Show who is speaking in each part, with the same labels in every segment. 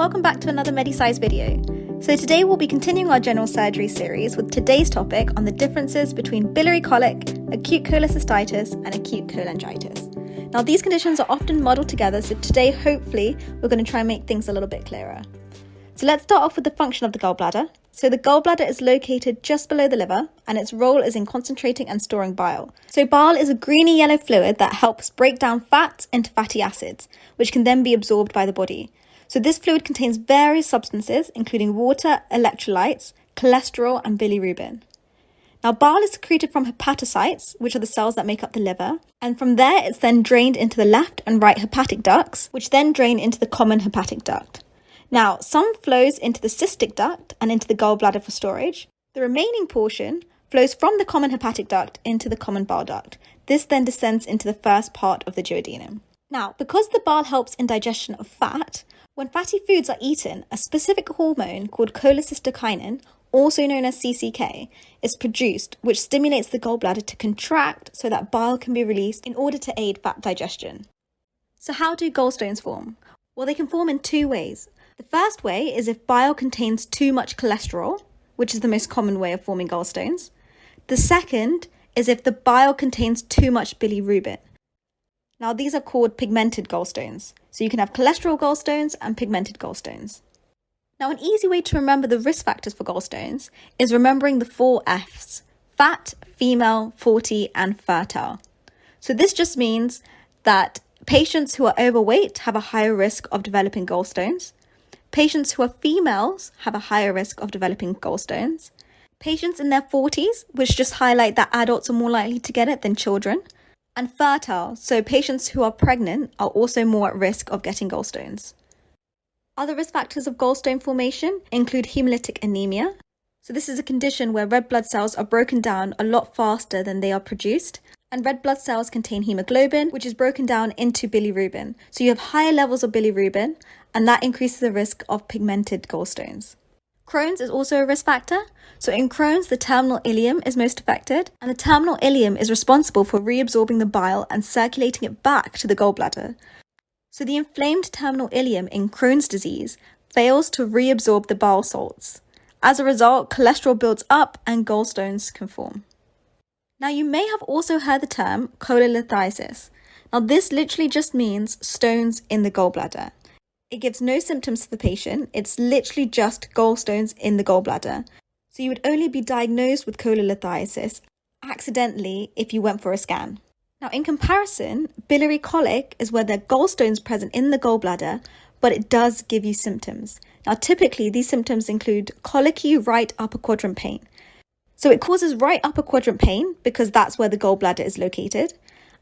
Speaker 1: welcome back to another Medicise video. So today we'll be continuing our general surgery series with today's topic on the differences between biliary colic, acute cholecystitis and acute cholangitis. Now these conditions are often muddled together, so today hopefully we're going to try and make things a little bit clearer. So let's start off with the function of the gallbladder. So the gallbladder is located just below the liver and its role is in concentrating and storing bile. So bile is a greeny yellow fluid that helps break down fat into fatty acids, which can then be absorbed by the body. So this fluid contains various substances, including water, electrolytes, cholesterol, and bilirubin. Now, bile is secreted from hepatocytes, which are the cells that make up the liver, and from there it's then drained into the left and right hepatic ducts, which then drain into the common hepatic duct. Now, some flows into the cystic duct and into the gallbladder for storage. The remaining portion flows from the common hepatic duct into the common bile duct. This then descends into the first part of the duodenum. Now, because the bile helps in digestion of fat, when fatty foods are eaten, a specific hormone called cholecystokinin, also known as CCK, is produced, which stimulates the gallbladder to contract so that bile can be released in order to aid fat digestion. So how do gallstones form? Well, they can form in two ways. The first way is if bile contains too much cholesterol, which is the most common way of forming gallstones. The second is if the bile contains too much bilirubin. Now, these are called pigmented gallstones. So you can have cholesterol gallstones and pigmented gallstones. Now, an easy way to remember the risk factors for gallstones is remembering the 4 F's: fat, female, 40, and fertile. So this just means that patients who are overweight have a higher risk of developing gallstones. Patients who are females have a higher risk of developing gallstones. Patients in their 40s, which just highlight that adults are more likely to get it than children. And fertile, so patients who are pregnant are also more at risk of getting gallstones. Other risk factors of gallstone formation include hemolytic anemia. So this is a condition where red blood cells are broken down a lot faster than they are produced. And red blood cells contain hemoglobin, which is broken down into bilirubin. So you have higher levels of bilirubin, and that increases the risk of pigmented gallstones. Crohn's is also a risk factor. So in Crohn's, the terminal ileum is most affected, and the terminal ileum is responsible for reabsorbing the bile and circulating it back to the gallbladder. So the inflamed terminal ileum in Crohn's disease fails to reabsorb the bile salts. As a result, cholesterol builds up and gallstones can form. Now, you may have also heard the term cholecystitis. Now, this literally just means stones in the gallbladder. It gives no symptoms to the patient. It's literally just gallstones in the gallbladder. So you would only be diagnosed with cholecystitis accidentally if you went for a scan. Now, in comparison, biliary colic is where there are gallstones present in the gallbladder, but it does give you symptoms. Now, typically, these symptoms include colicky right upper quadrant pain. So it causes right upper quadrant pain because that's where the gallbladder is located.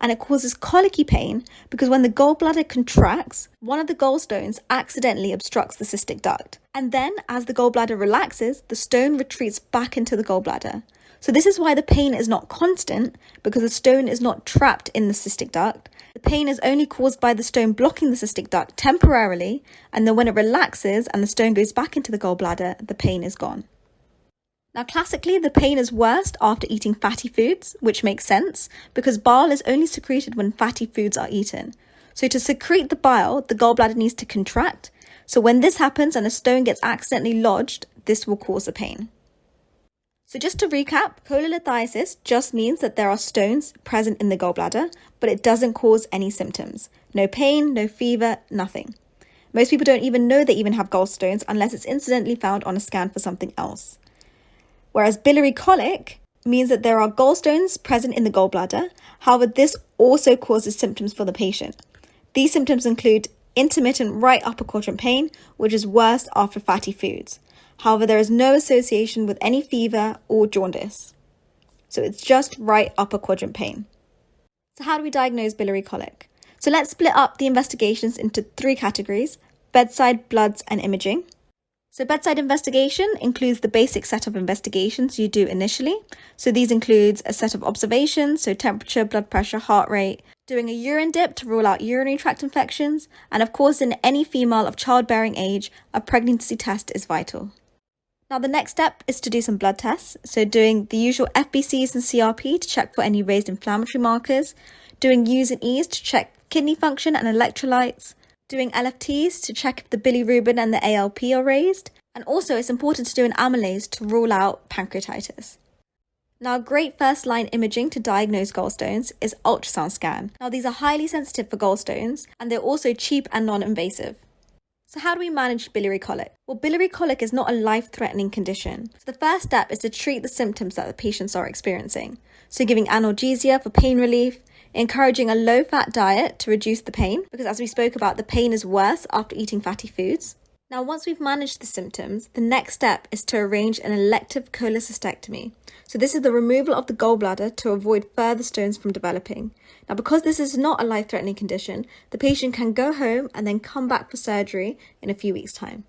Speaker 1: And it causes colicky pain because when the gallbladder contracts, one of the gallstones accidentally obstructs the cystic duct. And then as the gallbladder relaxes, the stone retreats back into the gallbladder. So this is why the pain is not constant, because the stone is not trapped in the cystic duct. The pain is only caused by the stone blocking the cystic duct temporarily, and then when it relaxes and the stone goes back into the gallbladder, the pain is gone. Now, classically, the pain is worst after eating fatty foods, which makes sense because bile is only secreted when fatty foods are eaten. So to secrete the bile, the gallbladder needs to contract. So when this happens and a stone gets accidentally lodged, this will cause the pain. So just to recap, cholecystitis just means that there are stones present in the gallbladder, but it doesn't cause any symptoms. No pain, no fever, nothing. Most people don't even know they even have gallstones unless it's incidentally found on a scan for something else. Whereas biliary colic means that there are gallstones present in the gallbladder. However, this also causes symptoms for the patient. These symptoms include intermittent right upper quadrant pain, which is worst after fatty foods. However, there is no association with any fever or jaundice. So it's just right upper quadrant pain. So how do we diagnose biliary colic? So let's split up the investigations into 3 categories: bedside, bloods, and imaging. So bedside investigation includes the basic set of investigations you do initially. So these include a set of observations, so temperature, blood pressure, heart rate, doing a urine dip to rule out urinary tract infections, and of course in any female of childbearing age, a pregnancy test is vital. Now the next step is to do some blood tests, so doing the usual FBCs and CRP to check for any raised inflammatory markers, doing U's and E's to check kidney function and electrolytes, doing LFTs to check if the bilirubin and the ALP are raised, and also it's important to do an amylase to rule out pancreatitis. Now, great first-line imaging to diagnose gallstones is ultrasound scan. Now, these are highly sensitive for gallstones, and they're also cheap and non-invasive. So how do we manage biliary colic? Well, biliary colic is not a life-threatening condition. So the first step is to treat the symptoms that the patients are experiencing. So giving analgesia for pain relief, encouraging a low-fat diet to reduce the pain, because as we spoke about, the pain is worse after eating fatty foods. Now, once we've managed the symptoms, the next step is to arrange an elective cholecystectomy. So this is the removal of the gallbladder to avoid further stones from developing. Now, because this is not a life-threatening condition, the patient can go home and then come back for surgery in a few weeks' time.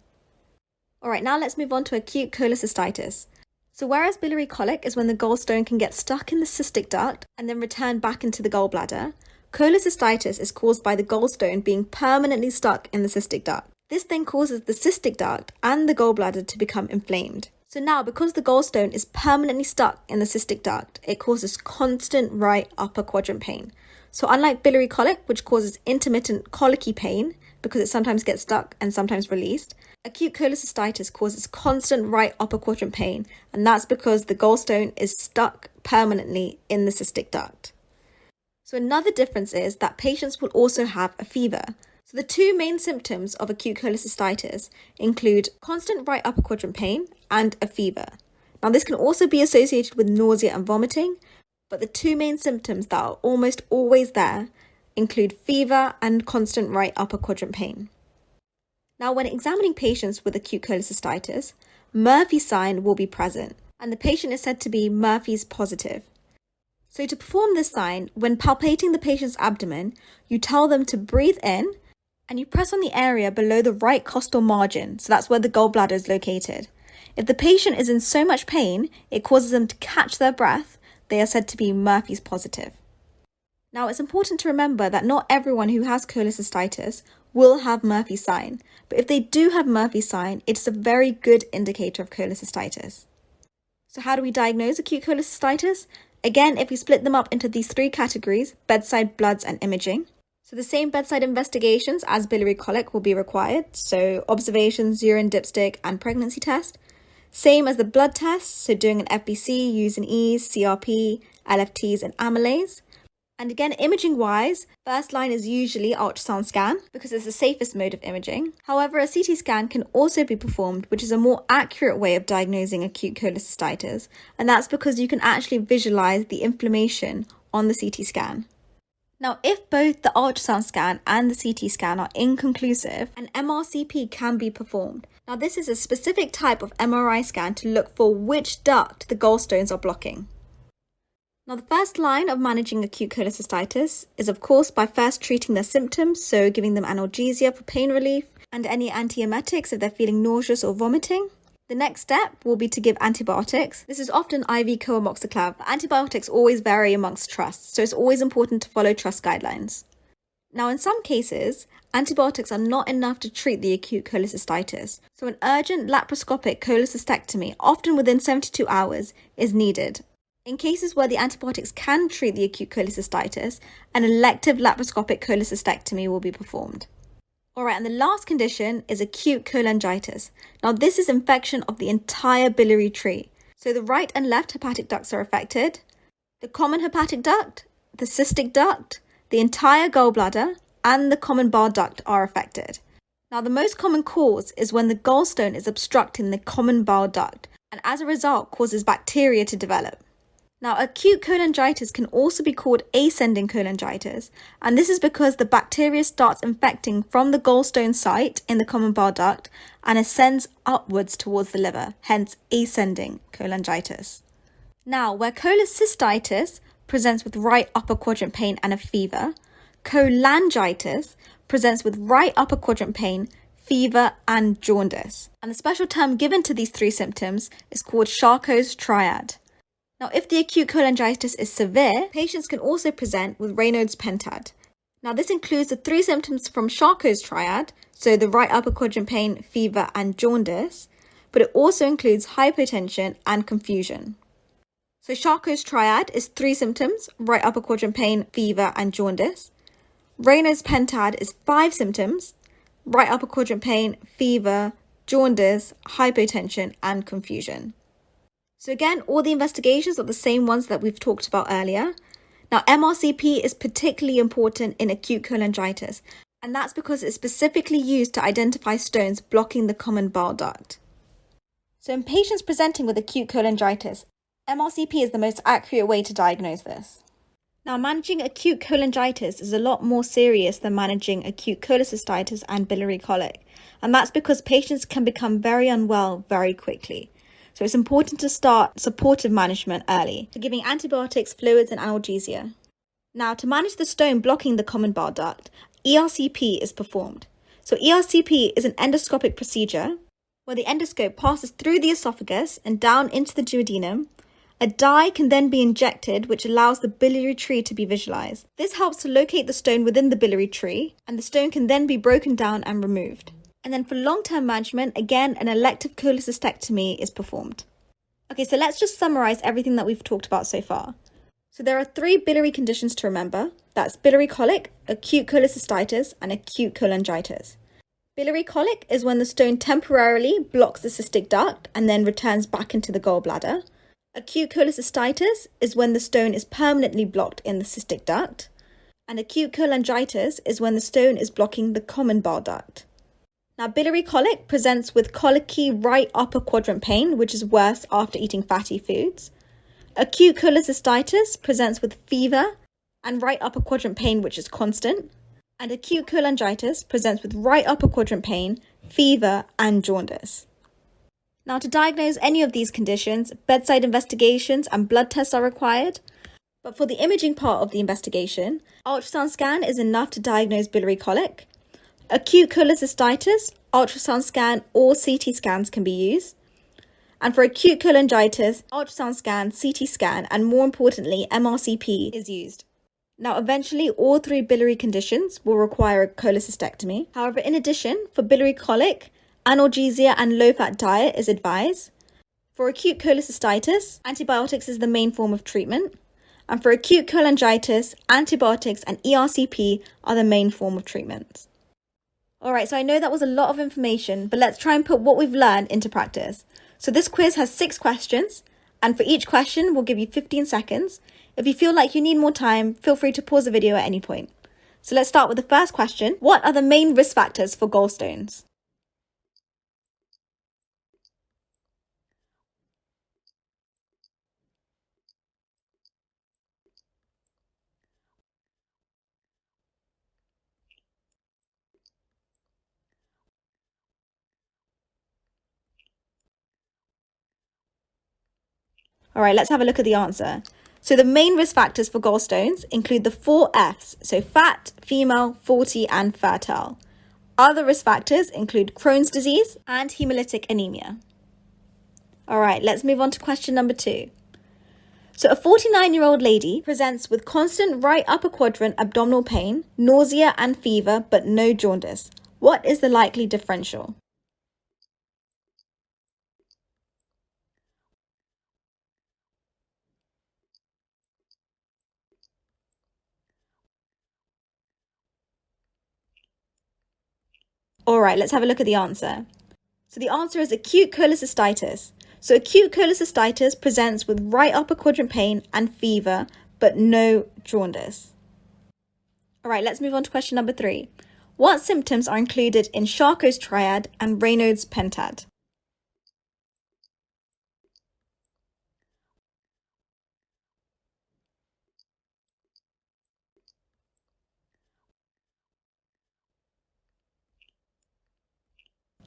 Speaker 1: All right, now let's move on to acute cholecystitis. So whereas biliary colic is when the gallstone can get stuck in the cystic duct and then return back into the gallbladder, cholecystitis is caused by the gallstone being permanently stuck in the cystic duct. This then causes the cystic duct and the gallbladder to become inflamed. So now, because the gallstone is permanently stuck in the cystic duct, it causes constant right upper quadrant pain. So unlike biliary colic, which causes intermittent colicky pain because it sometimes gets stuck and sometimes released, acute cholecystitis causes constant right upper quadrant pain, and that's because the gallstone is stuck permanently in the cystic duct. So another difference is that patients will also have a fever. So the two main symptoms of acute cholecystitis include constant right upper quadrant pain and a fever. Now, this can also be associated with nausea and vomiting, but the two main symptoms that are almost always there include fever and constant right upper quadrant pain. Now, when examining patients with acute cholecystitis, Murphy's sign will be present, and the patient is said to be Murphy's positive. So to perform this sign, when palpating the patient's abdomen, you tell them to breathe in, and you press on the area below the right costal margin, so that's where the gallbladder is located. If the patient is in so much pain, it causes them to catch their breath, they are said to be Murphy's positive. Now, it's important to remember that not everyone who has cholecystitis will have Murphy's sign, but if they do have Murphy's sign, it's a very good indicator of cholecystitis. So how do we diagnose acute cholecystitis? Again, if we split them up into these three categories, bedside, bloods, and imaging. So the same bedside investigations as biliary colic will be required, so observations, urine dipstick, and pregnancy test. Same as the blood tests, so doing an FBC, U&Es, CRP, LFTs, and amylase. And again, imaging-wise, first line is usually ultrasound scan because it's the safest mode of imaging. However, a CT scan can also be performed, which is a more accurate way of diagnosing acute cholecystitis, and that's because you can actually visualize the inflammation on the CT scan. Now, if both the ultrasound scan and the CT scan are inconclusive, an MRCP can be performed. Now, this is a specific type of MRI scan to look for which duct the gallstones are blocking. Now, the first line of managing acute cholecystitis is, of course, by first treating their symptoms, so giving them analgesia for pain relief and any antiemetics if they're feeling nauseous or vomiting. The next step will be to give antibiotics. This is often IV coamoxiclav. Antibiotics always vary amongst trusts, so it's always important to follow trust guidelines. Now, in some cases, antibiotics are not enough to treat the acute cholecystitis, so an urgent laparoscopic cholecystectomy, often within 72 hours, is needed. In cases where the antibiotics can treat the acute cholecystitis, an elective laparoscopic cholecystectomy will be performed. Alright, and the last condition is acute cholangitis. Now, this is infection of the entire biliary tree. So the right and left hepatic ducts are affected, the common hepatic duct, the cystic duct, the entire gallbladder, and the common bile duct are affected. Now, the most common cause is when the gallstone is obstructing the common bile duct, and as a result causes bacteria to develop. Now, acute cholangitis can also be called ascending cholangitis, and this is because the bacteria starts infecting from the gallstone site in the common bile duct and ascends upwards towards the liver, hence ascending cholangitis. Now, where cholecystitis presents with right upper quadrant pain and a fever, cholangitis presents with right upper quadrant pain, fever, and jaundice. And the special term given to these three symptoms is called Charcot's triad. Now, if the acute cholangitis is severe, patients can also present with Raynaud's pentad. Now, this includes the three symptoms from Charcot's triad, so the right upper quadrant pain, fever, and jaundice, but it also includes hypotension and confusion. So Charcot's triad is three symptoms, right upper quadrant pain, fever, and jaundice. Raynaud's pentad is 5 symptoms, right upper quadrant pain, fever, jaundice, hypotension, and confusion. So again, all the investigations are the same ones that we've talked about earlier. Now, MRCP is particularly important in acute cholangitis, and that's because it's specifically used to identify stones blocking the common bile duct. So in patients presenting with acute cholangitis, MRCP is the most accurate way to diagnose this. Now, managing acute cholangitis is a lot more serious than managing acute cholecystitis and biliary colic, and that's because patients can become very unwell very quickly. So it's important to start supportive management early, so giving antibiotics, fluids, and analgesia. Now, to manage the stone blocking the common bile duct, ERCP is performed. So ERCP is an endoscopic procedure where the endoscope passes through the esophagus and down into the duodenum. A dye can then be injected, which allows the biliary tree to be visualized. This helps to locate the stone within the biliary tree, and the stone can then be broken down and removed. And then for long-term management, again, an elective cholecystectomy is performed. Okay, so let's just summarize everything that we've talked about so far. So there are 3 biliary conditions to remember. That's biliary colic, acute cholecystitis, and acute cholangitis. Biliary colic is when the stone temporarily blocks the cystic duct and then returns back into the gallbladder. Acute cholecystitis is when the stone is permanently blocked in the cystic duct. And acute cholangitis is when the stone is blocking the common bile duct. Now, biliary colic presents with colicky right upper quadrant pain, which is worse after eating fatty foods. Acute cholecystitis presents with fever and right upper quadrant pain, which is constant. And acute cholangitis presents with right upper quadrant pain, fever, and jaundice. Now, to diagnose any of these conditions, bedside investigations and blood tests are required. But for the imaging part of the investigation, ultrasound scan is enough to diagnose biliary colic. Acute cholecystitis, ultrasound scan or CT scans can be used. And for acute cholangitis, ultrasound scan, CT scan, and more importantly, MRCP is used. Now, eventually, all 3 biliary conditions will require a cholecystectomy. However, in addition, for biliary colic, analgesia and low-fat diet is advised. For acute cholecystitis, antibiotics is the main form of treatment. And for acute cholangitis, antibiotics and ERCP are the main form of treatment. Alright, so I know that was a lot of information, but let's try and put what we've learned into practice. So this quiz has 6 questions, and for each question, we'll give you 15 seconds. If you feel like you need more time, feel free to pause the video at any point. So let's start with the first question. What are the main risk factors for gallstones? Alright, let's have a look at the answer. So the main risk factors for gallstones include the 4 Fs, so fat, female, faulty, and fertile. Other risk factors include Crohn's disease and hemolytic anemia. Alright, let's move on to question number 2. So a 49-year-old lady presents with constant right upper quadrant abdominal pain, nausea and fever, but no jaundice. What is the likely differential? Alright, let's have a look at the answer. So the answer is acute cholecystitis. So acute cholecystitis presents with right upper quadrant pain and fever, but no jaundice. Alright, let's move on to question number 3. What symptoms are included in Charcot's triad and Raynaud's pentad?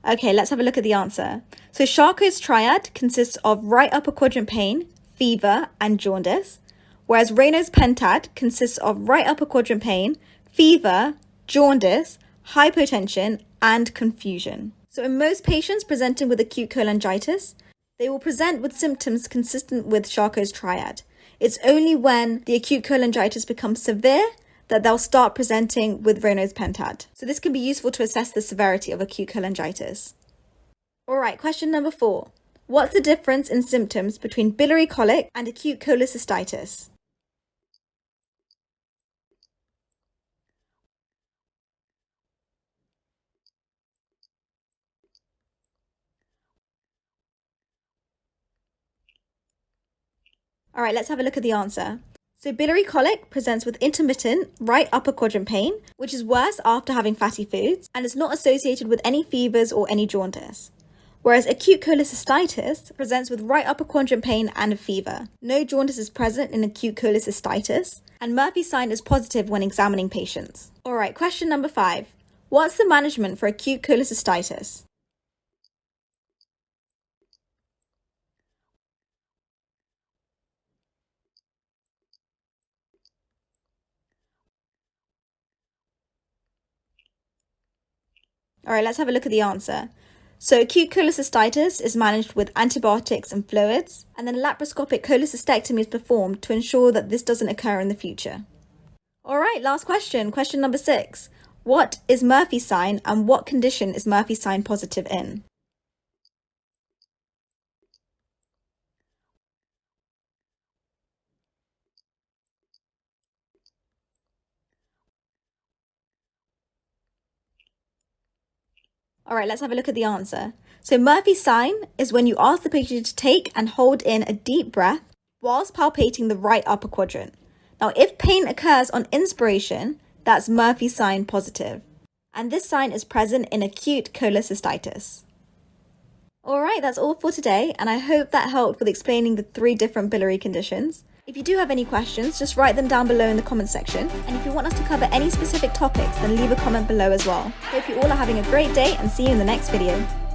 Speaker 1: Okay, let's have a look at the answer. So Charcot's triad consists of right upper quadrant pain, fever, and jaundice, whereas Raynaud's pentad consists of right upper quadrant pain, fever, jaundice, hypotension, and confusion. So in most patients presenting with acute cholangitis, they will present with symptoms consistent with Charcot's triad. It's only when the acute cholangitis becomes severe that they'll start presenting with Raynaud's pentad. So this can be useful to assess the severity of acute cholangitis. Alright, question number 4. What's the difference in symptoms between biliary colic and acute cholecystitis? All right, let's have a look at the answer. So biliary colic presents with intermittent right upper quadrant pain, which is worse after having fatty foods and is not associated with any fevers or any jaundice. Whereas acute cholecystitis presents with right upper quadrant pain and a fever. No jaundice is present in acute cholecystitis, and Murphy's sign is positive when examining patients. All right, question number 5. What's the management for acute cholecystitis? All right, let's have a look at the answer. So acute cholecystitis is managed with antibiotics and fluids, and then a laparoscopic cholecystectomy is performed to ensure that this doesn't occur in the future. All right, last question, question number 6. What is Murphy's sign and what condition is Murphy's sign positive in? All right, let's have a look at the answer. So Murphy's sign is when you ask the patient to take and hold in a deep breath whilst palpating the right upper quadrant. Now, if pain occurs on inspiration, that's Murphy's sign positive. And this sign is present in acute cholecystitis. All right, that's all for today, and I hope that helped with explaining the 3 different biliary conditions. If you do have any questions, just write them down below in the comments section. And if you want us to cover any specific topics, then leave a comment below as well. Hope you all are having a great day and see you in the next video.